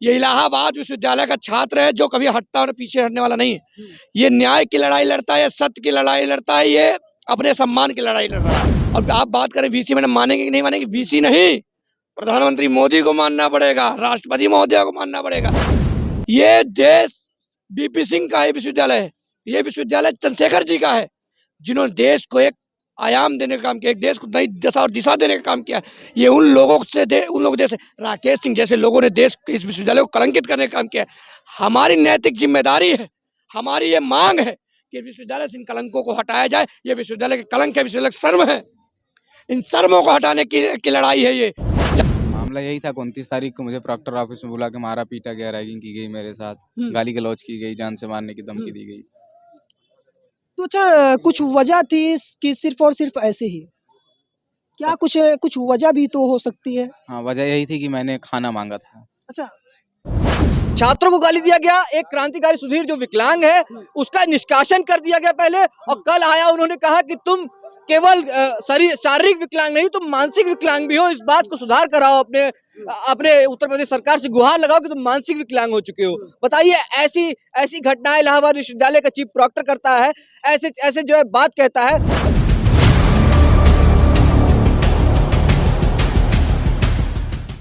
ये इलाहाबाद विश्वविद्यालय का छात्र है जो कभी हटता और पीछे हटने वाला नहीं है। ये न्याय की लड़ाई लड़ता है, सत्य की लड़ाई लड़ता है, ये अपने सम्मान की लड़ाई लड़ रहा है। और आप बात करें वीसी मैडम मानेंगे कि नहीं मानेंगे, वीसी नहीं, प्रधानमंत्री मोदी को मानना पड़ेगा, राष्ट्रपति महोदय को मानना पड़ेगा। ये देश बीपी सिंह का है विश्वविद्यालय है, ये विश्वविद्यालय चंद्रशेखर जी का है, जिन्होंने देश को एक आयाम देने का काम किया, एक देश को नई दशा और दिशा देने का काम किया। ये उन लोगों जैसे राकेश सिंह जैसे लोगों ने देश इस विश्वविद्यालय को कलंकित करने का काम किया। हमारी नैतिक जिम्मेदारी है, हमारी ये मांग है कि विश्वविद्यालय से इन कलंकों को हटाया जाए। ये विश्वविद्यालय के कलंक है, विश्वविद्यालय शर्म है, इन शर्मों को हटाने की लड़ाई है। ये मामला यही था, 29 तारीख को मुझे प्रॉक्टर ऑफिस में बुला के मारा पीटा गया, रैगिंग की गई, मेरे साथ गाली गलौज की गई, जान से मारने की धमकी दी गई। तो अच्छा, कुछ वजह थी कि सिर्फ और सिर्फ ऐसे ही? क्या कुछ वजह भी तो हो सकती है? हाँ, वजह यही थी कि मैंने खाना मांगा था। अच्छा, छात्रों को गाली दिया गया, एक क्रांतिकारी सुधीर जो विकलांग है उसका निष्कासन कर दिया गया पहले, और कल आया उन्होंने कहा कि तुम केवल शारीरिक विकलांग नहीं, तुम मानसिक विकलांग भी हो, इस बात को सुधार कराओ, अपने उत्तर प्रदेश सरकार से गुहार लगाओ कि तुम मानसिक विकलांग हो चुके हो। बताइए, ऐसी घटनाएं इलाहाबाद विश्वविद्यालय का चीफ प्रॉक्टर करता है, ऐसे जो है बात कहता है।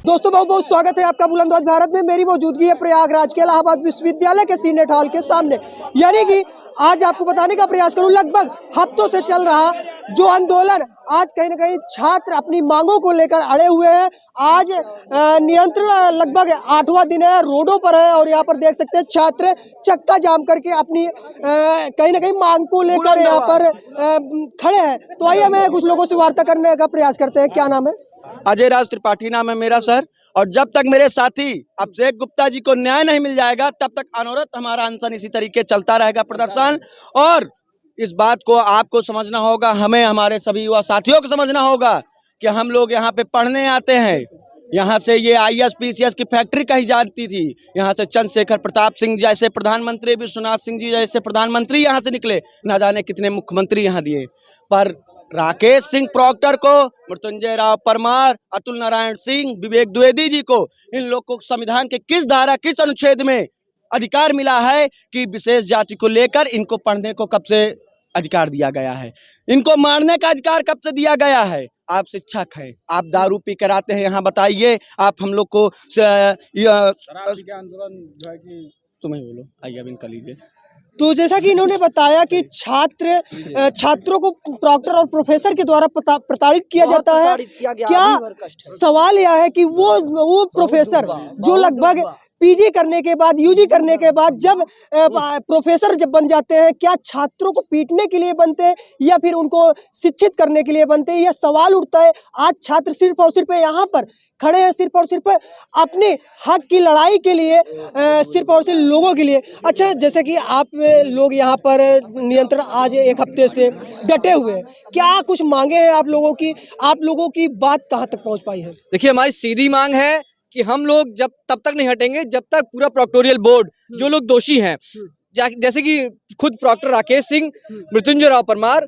दोस्तों, बहुत बहुत स्वागत है आपका बुलंदबाज भारत में। मेरी मौजूदगी है प्रयागराज के इलाहाबाद विश्वविद्यालय के सीनेट हॉल के सामने। यानी कि आज आपको बताने का प्रयास करूं, लगभग हफ्तों से चल रहा जो आंदोलन, आज कहीं ना कहीं छात्र अपनी मांगों को लेकर अड़े हुए हैं। आज नियंत्रण लगभग 8वां दिन है, रोडों पर है, और यहाँ पर देख सकते हैं छात्र चक्का जाम करके अपनी कहीं ना कहीं मांग को लेकर यहाँ पर खड़े हैं। तो आइए हमें कुछ लोगों से वार्ता करने का प्रयास करते हैं। क्या नाम है? अजय राज त्रिपाठी नाम है मेरा सर। और जब तक मेरे साथी अभिषेक गुप्ता जी को न्याय नहीं मिल जाएगा तब तक अनवरत हमारा अनशन इसी तरीके चलता रहेगा, प्रदर्शन। और इस बात को आपको समझना होगा, हमें हमारे सभी युवा साथियों को समझना होगा कि हम लोग यहाँ पे पढ़ने आते हैं। यहाँ से ये IAS PCS की फैक्ट्री कही जाती थी, यहाँ से चंद्रशेखर प्रताप सिंह जैसे प्रधानमंत्री, विश्वनाथ सिंह जी जैसे प्रधानमंत्री यहाँ से निकले, ना जाने कितने मुख्यमंत्री यहाँ दिए। पर राकेश सिंह प्रॉक्टर को, मृत्युंजय राव परमार, अतुल नारायण सिंह, विवेक द्विवेदी जी को, इन लोग को संविधान के किस धारा, किस अनुच्छेद में अधिकार मिला है कि विशेष जाति को लेकर इनको पढ़ने को कब से अधिकार दिया गया है? इनको मारने का अधिकार कब से दिया गया है? आप शिक्षक हैं, आप दारू पी कर आते हैं यहाँ, बताइए आप हम लोग को आंदोलन जो है कि तुम्हें बोलो, आइए अब इनका लीजिए। तो जैसा कि इन्होंने बताया कि छात्रों को प्रॉक्टर और प्रोफेसर के द्वारा प्रताड़ित किया जाता है। क्या सवाल यह है कि वो प्रोफेसर जो लगभग PG करने के बाद, UG करने के बाद जब प्रोफेसर जब बन जाते हैं, क्या छात्रों को पीटने के लिए बनते हैं या फिर उनको शिक्षित करने के लिए बनते हैं? यह सवाल उठता है। आज छात्र सिर्फ और सिर्फ यहाँ पर खड़े हैं, सिर्फ और सिर्फ अपने हक की लड़ाई के लिए, सिर्फ और सिर्फ लोगों के लिए। अच्छा, जैसे कि आप लोग यहाँ पर नियंत्रण आज एक हफ्ते से डटे हुए हैं, क्या कुछ मांगे हैं आप लोगों की बात कहाँ तक पहुँच पाई है? देखिए, हमारी सीधी मांग है कि हम लोग तब तक नहीं हटेंगे जब तक पूरा प्रॉक्टोरियल बोर्ड, जो लोग दोषी हैं, जैसे कि खुद प्रॉक्टर राकेश सिंह, मृत्युंजय राव परमार,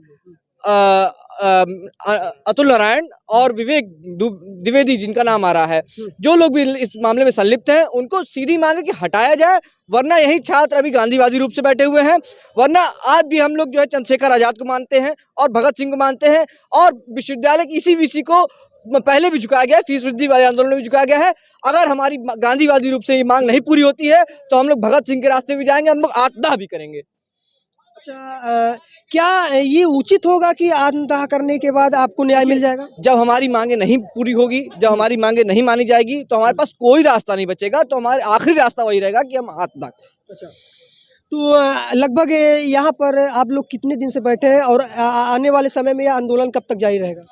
अतुल नारायण और विवेक द्विवेदी जिनका नाम आ रहा है, जो लोग भी इस मामले में संलिप्त हैं, उनको सीधी मांग है कि हटाया जाए। वरना यही छात्र अभी गांधीवादी रूप से बैठे हुए हैं। वरना आज भी हम लोग जो है चंद्रशेखर आजाद को मानते हैं और भगत सिंह को मानते हैं, और विश्वविद्यालय की इसी VC को पहले भी झुकाया गया है, फीस वृद्धि वाले आंदोलन में भी झुकाया गया है। अगर हमारी गांधीवादी रूप से ये मांग नहीं पूरी होती है तो हम लोग भगत सिंह के रास्ते भी जाएंगे, हम लोग आत्मदाह भी करेंगे। अच्छा, क्या ये उचित होगा कि आत्मदाह करने के बाद आपको न्याय मिल जाएगा? जब हमारी मांगे नहीं पूरी होगी, जब हमारी मांगे नहीं मानी जाएगी, तो हमारे पास कोई रास्ता नहीं बचेगा। तो हमारा आखिरी रास्ता वही रहेगा कि हम आत्मदाह करें। अच्छा, तो लगभग यहाँ पर आप लोग कितने दिन से बैठे हैं और आने वाले समय में यह आंदोलन कब तक जारी रहेगा?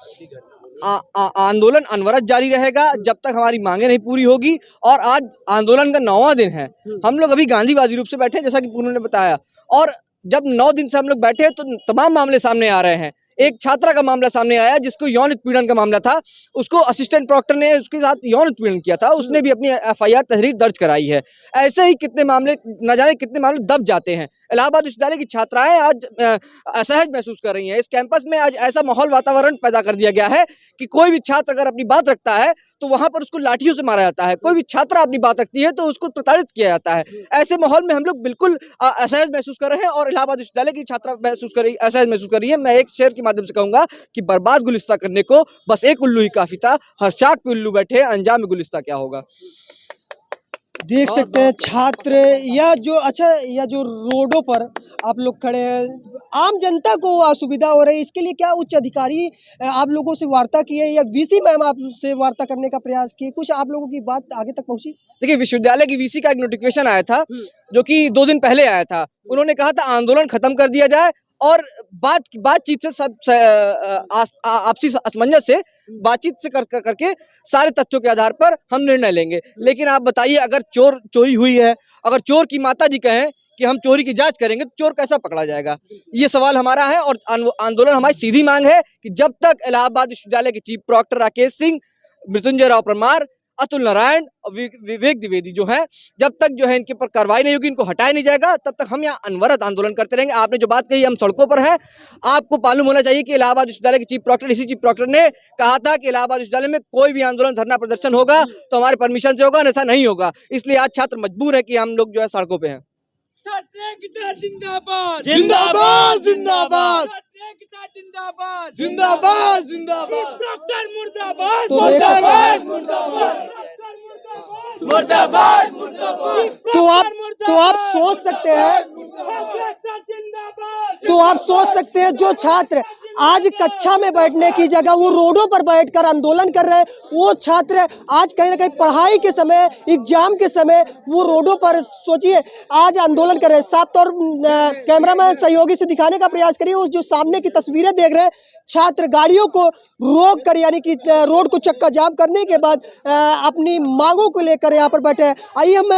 आंदोलन अनवरत जारी रहेगा जब तक हमारी मांगे नहीं पूरी होगी। और आज आंदोलन का 9वां दिन है। हम लोग अभी गांधीवादी रूप से बैठे, जैसा कि उन्होंने बताया, और जब 9 दिन से हम लोग बैठे हैं तो तमाम मामले सामने आ रहे हैं। एक छात्रा का मामला सामने आया जिसको यौन उत्पीड़न का मामला था, उसको असिस्टेंट प्रॉक्टर ने उसके साथ यौन उत्पीड़न किया था, उसने भी अपनी एफआईआर तहरीर दर्ज कराई है। ऐसे ही कितने मामले, न जाने कितने मामले दब जाते हैं। इलाहाबाद विश्वविद्यालय की छात्राएं आज असहज महसूस कर रही हैं। इस कैंपस में आज ऐसा माहौल वातावरण पैदा कर दिया गया है कि कोई भी छात्र अगर अपनी बात रखता है तो वहां पर उसको लाठियों से मारा जाता है, कोई भी छात्रा अपनी बात रखती है तो उसको प्रताड़ित किया जाता है। ऐसे माहौल में हम लोग बिल्कुल असहज महसूस कर रहे हैं और इलाहाबाद विश्वविद्यालय की छात्रा असहज महसूस कर रही है। मैं एक शेर के माध्यम से कहूंगा कि बर्बाद गुलिस्ता करने को बस एक उल्लू ही काफी था, हर चाक पे उल्लू बैठे, अंजाम में गुलिस्ता क्या होगा। देख सकते हैं छात्र या जो रोडों पर आप लोग खड़े हैं, आम जनता को असुविधा हो रही है, इसके लिए क्या उच्च अधिकारी आप लोगों से वार्ता किए या वीसी मैम आपसे वार्ता करने का प्रयास किए, कुछ आप लोगों की बात आगे तक पहुंची? देखिए, विश्वविद्यालय की वीसी का एक नोटिफिकेशन आया था जो कि 2 दिन पहले आया था। उन्होंने कहा था आंदोलन खत्म कर दिया जाए और बातचीत से सब आपसी असमंजस से बातचीत से करके सारे तथ्यों के आधार पर हम निर्णय लेंगे। लेकिन आप बताइए, अगर चोरी हुई है, अगर चोर की माताजी कहें कि हम चोरी की जांच करेंगे तो चोर कैसा पकड़ा जाएगा? ये सवाल हमारा है और आंदोलन हमारी सीधी मांग है कि जब तक इलाहाबाद विश्वविद्यालय के चीफ प्रॉक्टर राकेश सिंह, मृत्युंजय राव परमार, अतुल नारायण और विवेक द्विवेदी जो है, जब तक जो है इनके पर कार्रवाई नहीं होगी, इनको हटाया नहीं जाएगा, तब तक हम यहाँ अनवरत आंदोलन करते रहेंगे। आपने जो बात कही, हम सड़कों पर हैं। आपको मालूम होना चाहिए कि इलाहाबाद विश्वविद्यालय के चीफ प्रॉक्टर, इसी चीफ प्रॉक्टर ने कहा था कि इलाहाबाद विश्वविद्यालय में कोई भी आंदोलन, धरना प्रदर्शन होगा तो हमारे परमिशन से होगा, अन्यथा नहीं होगा। इसलिए आज छात्र मजबूर है कि हम लोग जो है सड़कों पे हैं। जिंदाबाद जिंदाबाद जिंदाबाद जिंदाबाद जिंदाबाद जिंदाबाद प्रॉक्टर मुर्दाबाद तो देख सकते हैं, मुर्दाबाद मुर्दाबाद तो आप सोच सकते हैं, जो छात्र आज कक्षा में बैठने की जगह वो रोडों पर बैठकर आंदोलन कर रहे हैं, वो छात्र आज कहीं ना कहीं पढ़ाई के समय, एग्जाम के समय वो रोडों पर, सोचिए, आज आंदोलन कर रहे हैं। साफ तौर कैमरामैन सहयोगी से दिखाने का प्रयास करिए, उस जो सामने की तस्वीरें देख रहे हैं, छात्र गाड़ियों को रोक कर, यानी कि रोड को चक्का जाम करने के बाद अपनी मांगों को लेकर यहाँ पर बैठे हैं। आइए हम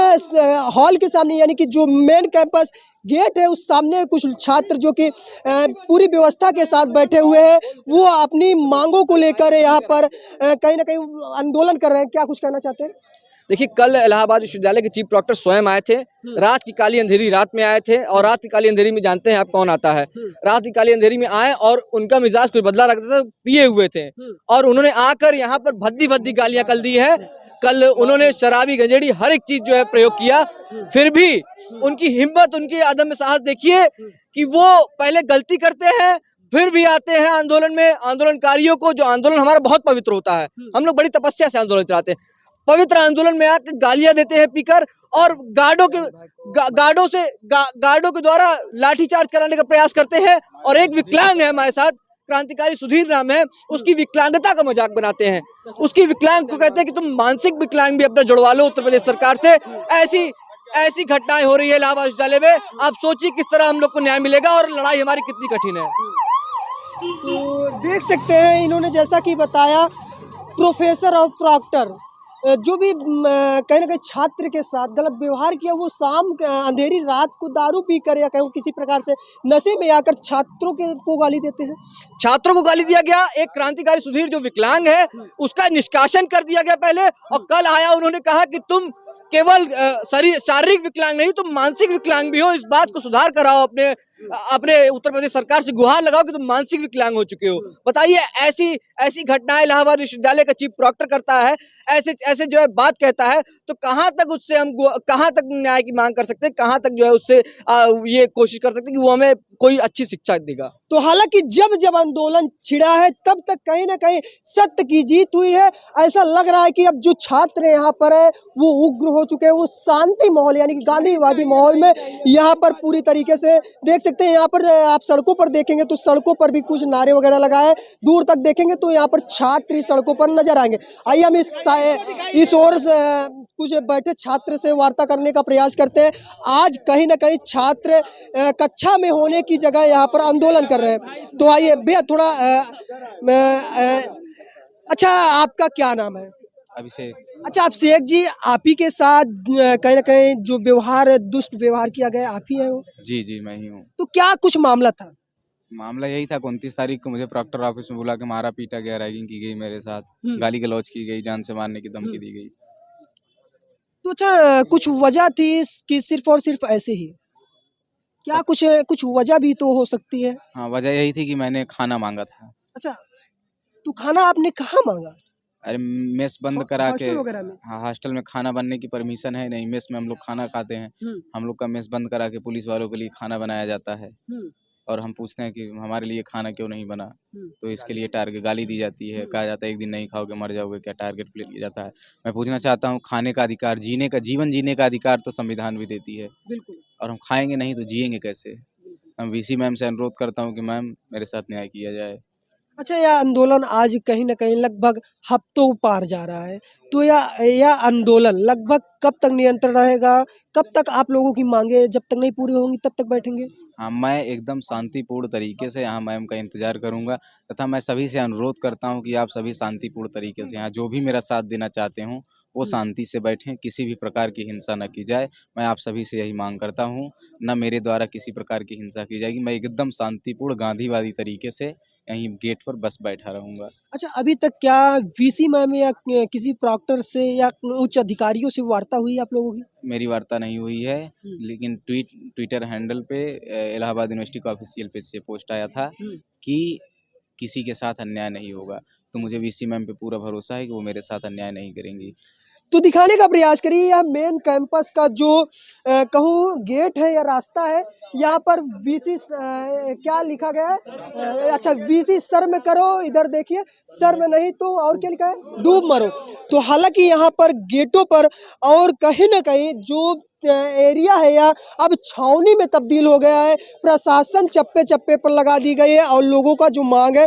हॉल के सामने, यानी कि जो मेन कैंपस गेट है, उस सामने कुछ छात्र जो कि पूरी व्यवस्था के साथ बैठे हुए हैं, वो अपनी मांगों को लेकर यहाँ पर कहीं ना कहीं आंदोलन कर रहे हैं। क्या कुछ कहना चाहते हैं? देखिए, कल इलाहाबाद विश्वविद्यालय के चीफ प्रॉक्टर स्वयं आए थे। रात की काली अंधेरी रात में आए थे और रात की काली अंधेरी में जानते हैं आप कौन आता है। रात की काली अंधेरी में आए और उनका मिजाज कुछ बदला रखता था, पिए हुए थे और उन्होंने आकर यहाँ पर भद्दी भद्दी गालियां कल दी है। कल उन्होंने शराबी, गंजेड़ी, हर एक चीज जो है प्रयोग किया। फिर भी उनकी हिम्मत, उनकी आदम साहस देखिए कि वो पहले गलती करते हैं, फिर भी आते हैं आंदोलन में। आंदोलनकारियों को, जो आंदोलन हमारा बहुत पवित्र होता है, हम लोग बड़ी तपस्या से आंदोलन चलाते हैं, पवित्र आंदोलन में आकर गालियां देते हैं पीकर और गार्डों के द्वारा लाठीचार्ज कराने का प्रयास करते हैं। और एक विकलांग है हमारे साथ, क्रांतिकारी सुधीर नाम है, उसकी विकलांगता का मजाक बनाते हैं। उसकी विकलांग को कहते हैं कि तुम मानसिक विकलांग भी अपना जुड़वा लो उत्तर प्रदेश सरकार से। ऐसी घटनाएं हो रही है इलाहाबाद विश्वविद्यालय में। आप सोचिए किस तरह हम लोग को न्याय मिलेगा और लड़ाई हमारी कितनी कठिन है। तो देख सकते हैं, इन्होंने जैसा कि बताया, प्रोफेसर और प्रॉक्टर जो भी कहीं ना कहीं छात्र के साथ गलत व्यवहार किया, वो शाम अंधेरी रात को दारू पी कर या कहीं किसी प्रकार से नशे में आकर छात्रों को गाली देते हैं। छात्रों को गाली दिया गया। एक क्रांतिकारी सुधीर जो विकलांग है, उसका निष्कासन कर दिया गया पहले, और कल आया, उन्होंने कहा कि तुम केवल शारीरिक विकलांग नहीं, तुम मानसिक विकलांग भी हो। इस बात को सुधार कराओ, अपने उत्तर प्रदेश सरकार से गुहार लगाओ कि तुम मानसिक विकलांग हो चुके हो। बताइए, ऐसी घटनाएं इलाहाबाद विश्वविद्यालय का चीफ प्रॉक्टर करता है, ऐसे जो है बात कहता है, तो कहां तक उससे हम कहां तक न्याय की मांग कर सकते हैं, कहां तक जो है उससे ये कोशिश कर सकते हैं कि वो हमें कोई अच्छी शिक्षा देगा। तो हालांकि जब आंदोलन छिड़ा है, तब तक कहीं ना कहीं सत्य की जीत हुई है। ऐसा लग रहा है कि अब जो छात्र यहाँ पर है वो उग्र हो चुके हैं, वो शांति माहौल, यानी कि गांधीवादी माहौल में यहाँ पर पूरी तरीके से देख सकते हैं। यहाँ पर आप सड़कों पर देखेंगे तो सड़कों पर भी कुछ नारे वगैरह लगाए, दूर तक देखेंगे तो यहाँ पर छात्र सड़कों पर नजर आएंगे। आइए हम इस ओर कुछ बैठे छात्र से वार्ता करने का प्रयास करते हैं। आज कहीं ना कहीं छात्र कक्षा में होने की जगह यहाँ पर आंदोलन कर रहे हैं। तो आइए भैया, थोड़ा अच्छा, आपका क्या नाम है? अभिषेक। अच्छा, अभिषेक जी, आप ही के साथ कहीं ना कहीं जो व्यवहार, दुष्ट व्यवहार किया गया, आप ही है वो? जी, मैं ही हूँ। तो क्या कुछ मामला था? मामला यही था 29 तारीख को मुझे प्रॉक्टर ऑफिस में बुला के मारा पीटा गया, रैगिंग की गई मेरे साथ, गाली गलौज की गई, जान से मारने की धमकी दी गई। तो अच्छा कुछ वजह थी कि सिर्फ और सिर्फ ऐसे ही? क्या कुछ वजह भी तो हो सकती है? हाँ, वजह यही थी कि मैंने खाना मांगा था। अच्छा, तो खाना आपने कहाँ मांगा? अरे मेस बंद करा के, हॉस्टल वगैरह में? हाँ हॉस्टल में खाना बनने की परमिशन है नहीं, मेस में हम लोग खाना खाते हैं। हम लोग का मेस बंद करा के पुलिस वालों के लिए खाना बनाया जाता है और हम पूछते हैं कि हमारे लिए खाना क्यों नहीं बना, तो इसके लिए टारगेट गाली दी जाती है, कहा जाता है एक दिन नहीं खाओगे मर जाओगे, क्या टारगेट ले लिया जाता है। मैं पूछना चाहता हूँ, खाने का अधिकार, जीवन जीने का अधिकार तो संविधान भी देती है, बिल्कुल। और हम खाएंगे नहीं तो जिएंगे कैसे। मैं वीसी मैम से अनुरोध करता हूँ कि मैम मेरे साथ न्याय किया जाए। अच्छा, यह आंदोलन आज कहीं न कहीं लगभग हफ्तों पार जा रहा है, तो यह आंदोलन लगभग कब तक नियंत्रण रहेगा? कब तक आप लोगों की मांगे जब तक नहीं पूरी होंगी तब तक बैठेंगे? हाँ, मैं एकदम शांतिपूर्ण तरीके से यहाँ मैम का इंतज़ार करूँगा, तथा मैं सभी से अनुरोध करता हूँ कि आप सभी शांतिपूर्ण तरीके से यहाँ जो भी मेरा साथ देना चाहते हों वो शांति से बैठें, किसी भी प्रकार की हिंसा न की जाए। मैं आप सभी से यही मांग करता हूँ, ना मेरे द्वारा किसी प्रकार की हिंसा की जाएगी। मैं एकदम शांतिपूर्ण गांधीवादी तरीके से यहीं गेट पर बस बैठा रहूँगा। अच्छा, अभी तक क्या वीसी मैम या किसी प्रॉक्टर से या उच्च अधिकारियों से वार्ता हुई आप लोगों की? मेरी वार्ता नहीं हुई है, लेकिन ट्विटर हैंडल पे इलाहाबाद यूनिवर्सिटी का ऑफिशियल पेज से पोस्ट आया था कि किसी के साथ अन्याय नहीं होगा, तो मुझे वीसी मैम पे पूरा भरोसा है कि वो मेरे साथ अन्याय नहीं करेंगी। तो दिखाने का प्रयास करिए, यह मेन कैंपस का जो कहूँ गेट है या रास्ता है, यहाँ पर वीसी क्या लिखा गया है? अच्छा, वीसी सर में करो, इधर देखिए, सर में नहीं तो और क्या लिखा है? डूब मरो। तो हालांकि यहाँ पर गेटों पर और कहीं ना कहीं जो एरिया है या अब छावनी में तब्दील हो गया है, प्रशासन चप्पे चप्पे पर लगा दी गई है और लोगों का जो मांग है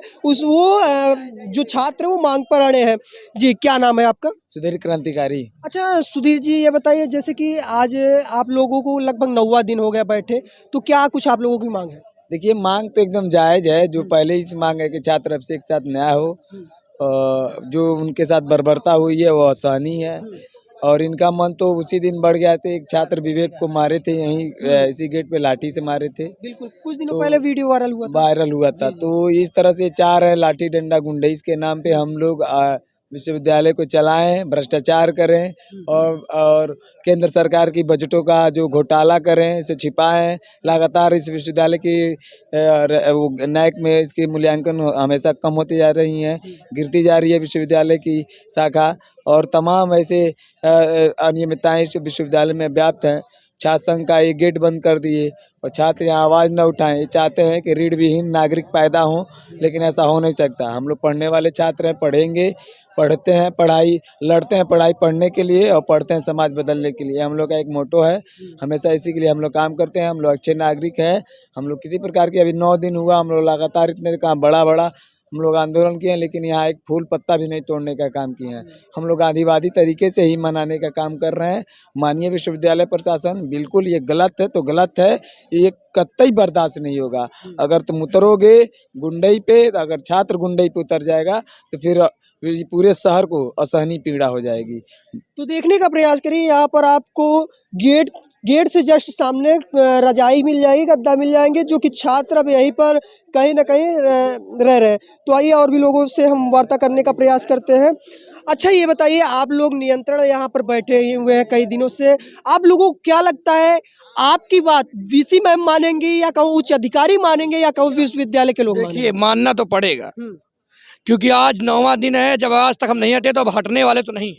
जो छात्र वो मांग पर अड़े हैं। जी, क्या नाम है आपका? सुधीर क्रांतिकारी। अच्छा सुधीर जी, ये बताइए, जैसे कि आज आप लोगों को लगभग 9वां दिन हो गया बैठे, तो क्या कुछ आप लोगों की मांग है? देखिए, मांग तो एकदम जायज है, जो पहले ही से मांग है कि छात्र अब से एक साथ न्याय हो। जो उनके साथ बर्बरता हुई है वो असहनीय है, और इनका मन तो उसी दिन बढ़ गया था। एक छात्र विवेक को मारे थे यहीं इसी गेट पे लाठी से मारे थे। बिल्कुल, कुछ दिनों तो पहले वीडियो वायरल हुआ था। तो इस तरह से चाह रहे लाठी डंडा गुंडाइश के नाम पे हम लोग विश्वविद्यालय को चलाएं, भ्रष्टाचार करें और केंद्र सरकार की बजटों का जो घोटाला करें, इसे छिपाएं। लगातार इस विश्वविद्यालय की नैक में इसकी मूल्यांकन हमेशा कम होती जा रही हैं, गिरती जा रही है विश्वविद्यालय की शाखा, और तमाम ऐसे अनियमितताएं इस विश्वविद्यालय में व्याप्त हैं। छात्र संघ का ये गेट बंद कर दिए और छात्र यहाँ आवाज़ न उठाएं। ये चाहते हैं कि ऋण विहीन नागरिक पैदा हों, लेकिन ऐसा हो नहीं सकता। हम लोग पढ़ने वाले छात्र हैं, पढ़ेंगे, पढ़ते हैं, पढ़ाई लड़ते हैं, पढ़ाई पढ़ने के लिए और पढ़ते हैं समाज बदलने के लिए। हम लोग का एक मोटो है, हमेशा इसी के लिए हम लोग काम करते हैं। हम लोग अच्छे नागरिक हैं। हम लोग किसी प्रकार की, अभी 9 दिन हुआ, हम लोग लगातार इतने काम बड़ा हम लोग आंदोलन किए हैं, लेकिन यहाँ एक फूल पत्ता भी नहीं तोड़ने का काम किए हैं। हम लोग गांधीवादी तरीके से ही मनाने का काम कर रहे हैं। माननीय विश्वविद्यालय प्रशासन, बिल्कुल ये गलत है तो गलत है, ये कतई बर्दाश्त नहीं होगा। अगर तुम उतरोगे गुंडई पे, अगर छात्र गुंडई पे उतर जाएगा तो फिर पूरे शहर को असहनीय पीड़ा हो जाएगी। तो देखने का प्रयास करिए, यहाँ पर आपको गेट से जस्ट सामने रजाई मिल जाएगी, गद्दा मिल जाएंगे, जो कि छात्र अब यहीं पर कहीं ना कहीं रह रहे हैं। तो आइए और भी लोगों से हम वार्ता करने का प्रयास करते हैं। अच्छा, ये बताइए, आप लोग नियंत्रण यहाँ पर बैठे हुए हैं कई दिनों से, आप लोगों को क्या लगता है, आपकी बात वीसी मैम मानेंगी या कहूँ उच्च अधिकारी मानेंगे या कहूँ विश्वविद्यालय के लोग देखिए, मानना तो पड़ेगा, क्योंकि आज 9वां दिन है। जब आज तक हम नहीं हटे तो अब हटने वाले तो नहीं।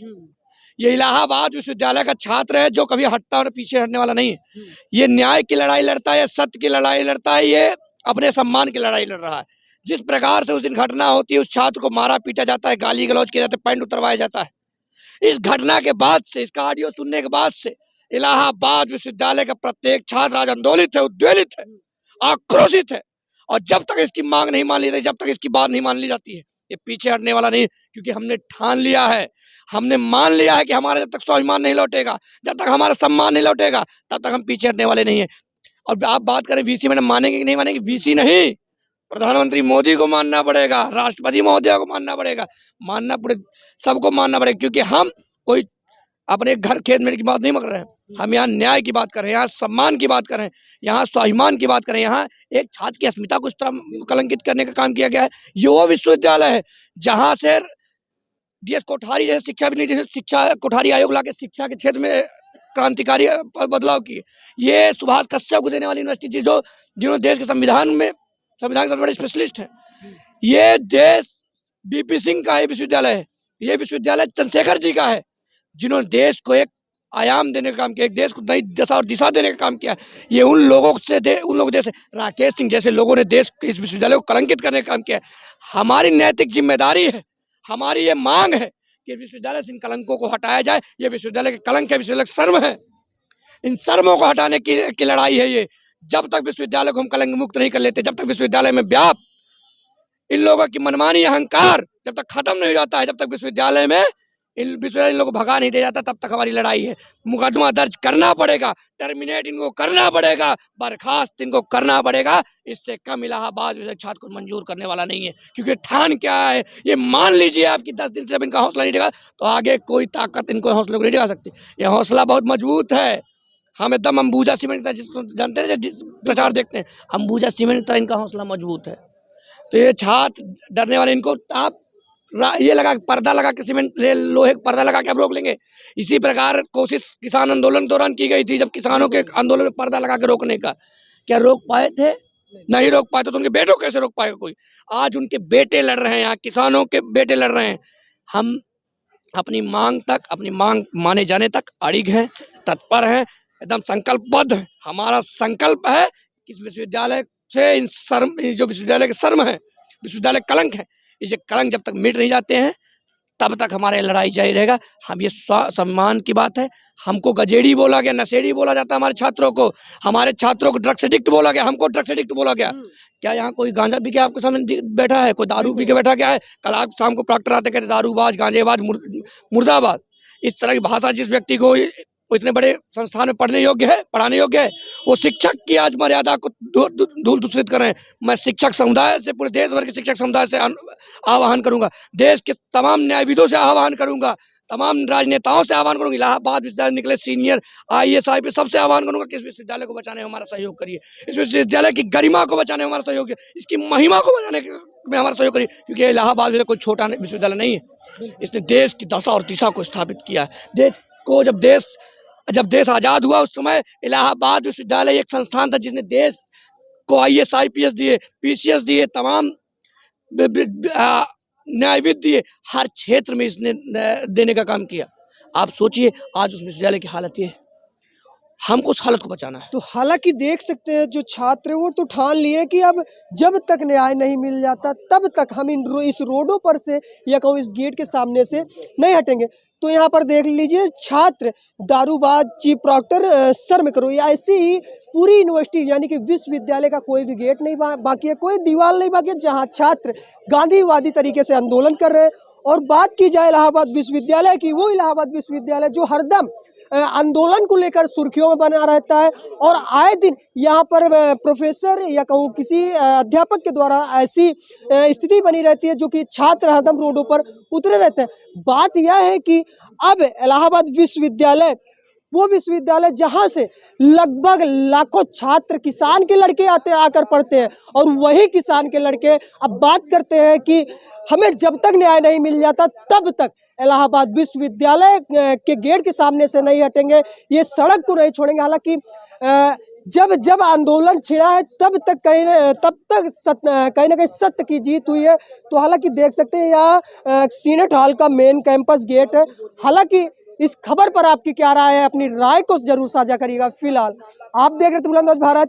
ये इलाहाबाद विश्वविद्यालय का छात्र है जो कभी हटता और पीछे हटने वाला नहीं है। ये न्याय की लड़ाई लड़ता है, सत्य की लड़ाई लड़ता है, ये अपने सम्मान की लड़ाई लड़ रहा है। जिस प्रकार से उस दिन घटना होती है, उस छात्र को मारा पीटा जाता है, गाली गलौज किया जाता है, पैंट उतरवाया जाता है। इस घटना के बाद से, इसका ऑडियो सुनने के बाद से इलाहाबाद विश्वविद्यालय का प्रत्येक छात्र आज आंदोलित है, उद्वेलित है, आक्रोशित है। और जब तक इसकी मांग नहीं मान ली जाती, जब तक इसकी बात नहीं मान ली जाती है, ये पीछे हटने वाला नहीं। क्योंकि हमने ठान लिया है, हमने मान लिया है कि हमारा जब तक स्वाभिमान नहीं लौटेगा, जब तक हमारा सम्मान नहीं लौटेगा, तब तक हम पीछे हटने वाले नहीं है। और आप बात करें वीसी मैडम मानेंगे कि नहीं मानेंगे, वीसी नहीं, प्रधानमंत्री मोदी को मानना पड़ेगा, राष्ट्रपति महोदय को मानना पड़ेगा, मानना पड़े, सबको मानना पड़ेगा। क्योंकि हम कोई अपने घर खेत में की बात नहीं कर रहे हैं। हम यहाँ न्याय की बात कर रहे हैं, यहाँ सम्मान की बात कर रहे हैं, यहाँ स्वाभिमान की बात कर रहे हैं। यहाँ एक छात्र की अस्मिता को इस तरह कलंकित करने का काम किया गया है। ये वो विश्वविद्यालय है जहाँ से DS कोठारी जैसे शिक्षा भी नहीं, जैसे शिक्षा कोठारी आयोग ला के शिक्षा के क्षेत्र में क्रांतिकारी बदलाव किए। ये सुभाष कश्यप को देने वाली यूनिवर्सिटी थी, जो जिन्होंने देश के संविधान के सबसे बड़े स्पेशलिस्ट हैं। ये देश BP सिंह का विश्वविद्यालय है। ये विश्वविद्यालय चंद्रशेखर जी का है, जिन्होंने देश को एक आयाम देने का काम किया, एक देश को नई दशा और दिशा देने का काम किया। ये उन लोगों जैसे राकेश सिंह जैसे लोगों ने देश इस विश्वविद्यालय को कलंकित करने का काम किया। हमारी नैतिक जिम्मेदारी है, हमारी ये मांग है कि विश्वविद्यालय से इन कलंकों को हटाया जाए। ये विश्वविद्यालय के कलंक है, विश्वविद्यालय शर्म है। इन शर्मों को हटाने की लड़ाई है ये। जब तक विश्वविद्यालय को हम कलंक मुक्त नहीं कर लेते, जब तक विश्वविद्यालय में व्याप्त इन लोगों की मनमानी अहंकार जब तक खत्म नहीं हो जाता है, जब तक विश्वविद्यालय में इन लोगों को भगा नहीं दिया जाता, तब तक हमारी लड़ाई है। मुकदमा दर्ज करना पड़ेगा, टर्मिनेट इनको करना पड़ेगा, बर्खास्त इनको करना पड़ेगा। इससे कम इलाहाबाद विश्व छात्र को मंजूर करने वाला नहीं है। क्योंकि ठान क्या है, ये मान लीजिए आपकी 10 दिन से जब इनका हौसला नहीं देगा तो आगे कोई ताकत इनको हौसले को नहीं दिखा सकती। ये हौसला बहुत मजबूत है। हम एकदम अंबुजा सीमेंट का, जिसको जानते हैं, जिस प्रचार देखते हैं, अंबुजा सीमेंट का इनका हौसला मजबूत है। तो ये छात्र डरने वाले, इनको आप ये लगा पर्दा लगा के सीमेंट लोहे का पर्दा लगा के आप रोक लेंगे। इसी प्रकार कोशिश किसान आंदोलन के दौरान की गई थी, जब किसानों के आंदोलन में पर्दा लगा के रोकने का। क्या रोक पाए थे? नहीं रोक पाए। तो उनके बेटों कैसे रोक पाएगा कोई? आज उनके बेटे लड़ रहे हैं, यहाँ किसानों के बेटे लड़ रहे हैं। हम अपनी मांग माने जाने तक अड़िग हैं, तत्पर हैं, एकदम संकल्पबद्ध है। हमारा संकल्प है कि इस विश्वविद्यालय से इन शर्म, जो विश्वविद्यालय के शर्म है, विश्वविद्यालय कलंक है, इसे कलंक जब तक मिट नहीं जाते हैं तब तक हमारे लड़ाई जारी रहेगा। हम ये सम्मान की बात है। हमको गजेड़ी बोला गया, नशेड़ी बोला जाता है हमारे छात्रों को। हमारे छात्रों को ड्रग्स एडिक्ट बोला गया, हमको ड्रग्स एडिक्ट बोला गया। क्या यहाँ कोई गांजा पी के आपके सामने बैठा है? कोई दारू पी के बैठा क्या है? कल आप शाम को प्रॉक्टर आते कहते दारूबाज, गांजेबाज, मुर्दाबाद। इस तरह की भाषा जिस व्यक्ति को वो इतने बड़े संस्थान में पढ़ाने योग्य है, वो शिक्षक की आज मर्यादा को धूल दूषित कर रहे हैं। मैं शिक्षक समुदाय से, पूरे देश भर के शिक्षक समुदाय से आह्वान करूंगा, देश के तमाम न्यायविदों से आह्वान करूंगा, तमाम राजनेताओं से आह्वान करूंगा, इलाहाबाद विश्वविद्यालय निकले सीनियर IAS IPS सबसे आह्वान करूंगा कि इस विश्वविद्यालय को बचाने में हमारा सहयोग करिए। इस विश्वविद्यालय की गरिमा को बचाने में हमारा सहयोग, इसकी महिमा को बचाने में हमारा सहयोग करिए। क्योंकि इलाहाबाद कोई छोटा विश्वविद्यालय नहीं है, इसने देश की दशा और दिशा को स्थापित किया है। देश को जब देश आज़ाद हुआ उस समय इलाहाबाद विश्वविद्यालय एक संस्थान था जिसने देश को IAS IPS दिए, PCS दिए, तमाम न्यायविद दिए, हर क्षेत्र में इसने देने का काम किया। आप सोचिए आज उस विश्वविद्यालय की हालत ये, हमको उस हालत को बचाना है। तो हालांकि देख सकते हैं जो छात्र वो तो ठान लिए कि अब जब तक न्याय नहीं मिल जाता तब तक हम इस रोडों पर से या कहूँ इस गेट के सामने से नहीं हटेंगे। तो यहाँ पर देख लीजिए छात्र दारूबाज, चीफ प्रॉक्टर, शर्म करो, या ऐसी ही पूरी यूनिवर्सिटी यानी कि विश्वविद्यालय का कोई भी गेट नहीं बाकी है, कोई दीवार नहीं बाकी है जहाँ छात्र गांधीवादी तरीके से आंदोलन कर रहे हैं। और बात की जाए इलाहाबाद विश्वविद्यालय की, वो इलाहाबाद विश्वविद्यालय जो हरदम आंदोलन को लेकर सुर्खियों में बना रहता है और आए दिन यहाँ पर प्रोफेसर या कहूँ किसी अध्यापक के द्वारा ऐसी स्थिति बनी रहती है जो कि छात्र हरदम रोडों पर उतरे रहते हैं। बात यह है कि अब इलाहाबाद विश्वविद्यालय वो विश्वविद्यालय जहाँ से लगभग लाखों छात्र किसान के लड़के आकर पढ़ते हैं और वही किसान के लड़के अब बात करते हैं कि हमें जब तक न्याय नहीं मिल जाता तब तक इलाहाबाद विश्वविद्यालय के गेट के सामने से नहीं हटेंगे, ये सड़क को नहीं छोड़ेंगे। हालांकि जब आंदोलन छिड़ा है तब तक कहीं ना कहीं सत्य की जीत हुई है। तो हालांकि देख सकते हैं यहाँ सीनेट हॉल का मेन कैंपस गेट है। हालांकि इस खबर पर आपकी क्या राय है? अपनी राय को जरूर साझा करिएगा। फिलहाल आप देख रहे थे बुलंदबाज भारत।